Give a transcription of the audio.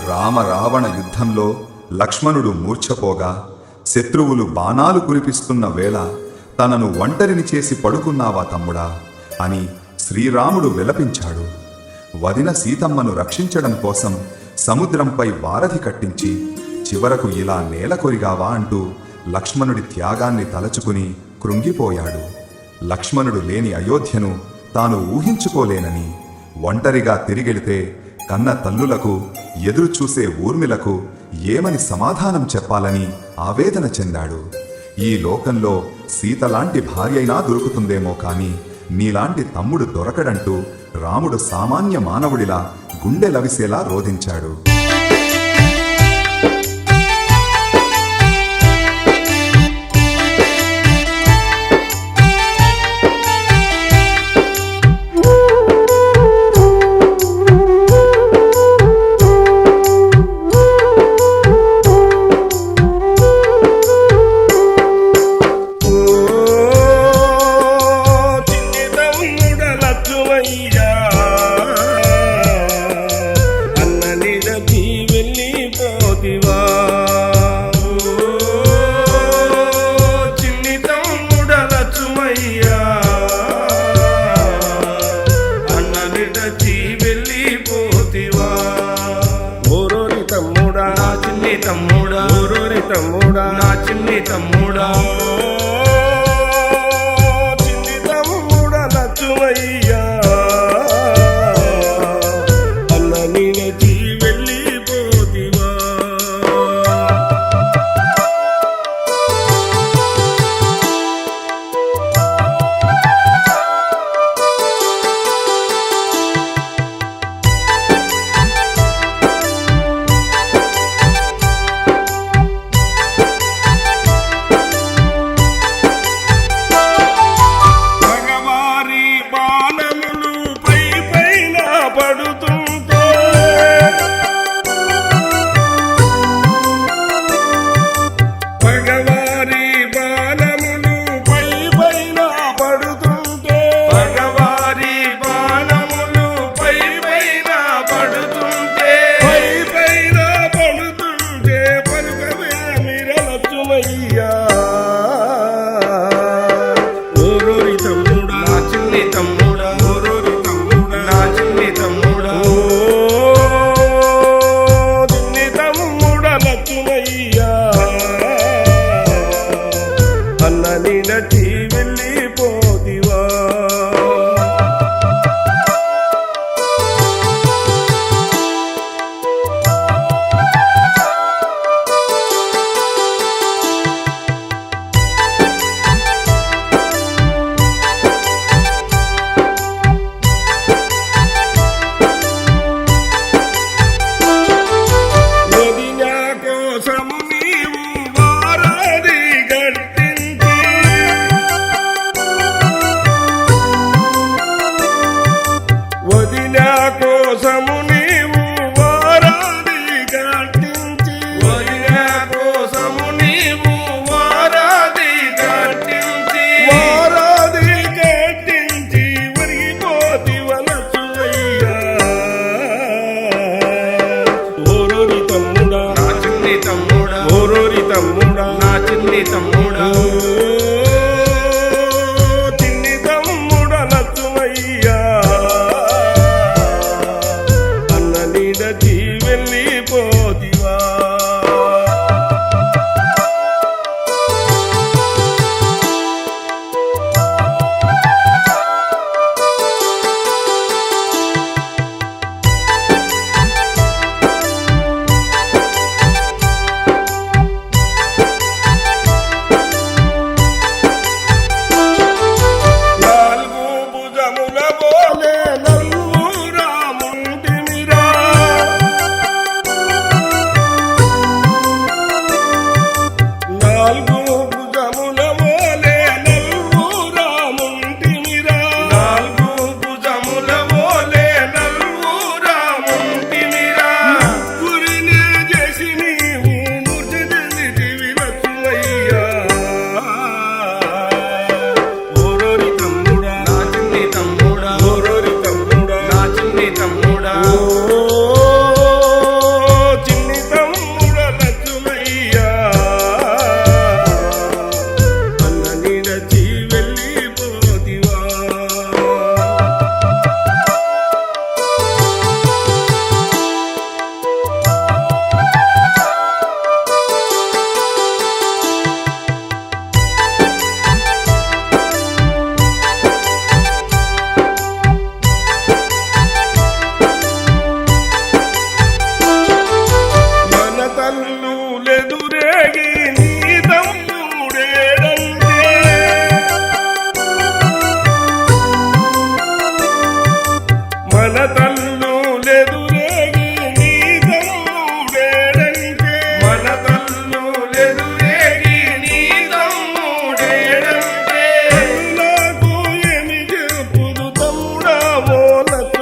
రామ రావణ యుద్ధంలో లక్ష్మణుడు మూర్ఛపోగా శత్రువులు బాణాలు కురిపిస్తున్న వేళ తనను ఒంటరిని చేసి పడుకున్నావా తమ్ముడా అని శ్రీరాముడు విలపించాడు. వదిన సీతమ్మను రక్షించడం కోసం సముద్రంపై వారధి కట్టించి చివరకు ఇలా నేలకొరిగావా అంటూ లక్ష్మణుడి త్యాగాన్ని తలచుకుని కృంగిపోయాడు. లక్ష్మణుడు లేని అయోధ్యను తాను ఊహించుకోలేనని, ఒంటరిగా తిరిగెడితే కన్న తల్లులకు ఎదురుచూసే ఊర్మిలకు ఏమని సమాధానం చెప్పాలని ఆవేదన చెందాడు. ఈ లోకంలో సీతలాంటి భార్యైనా దొరుకుతుందేమో కాని నీలాంటి తమ్ముడు దొరకడంటూ రాముడు సామాన్య మానవుడిలా గుండె లవిసేలా రోధించాడు. తమ్ముడా నా చిన్ని తమ్ముడా చిన్ని తమ్ముడా లక్ష్మయ్యా అన్న నిలచి వెళ్ళిపోతివా. మన తల్లు లెదురేగి నీ తమ్ముడేడంటే మన తల్లు లెదురేగి నీ తమ్ముడేడంటే నాకు ఏమి చెప్పుదు తమ్ముడా ఓ లక్ష్మణ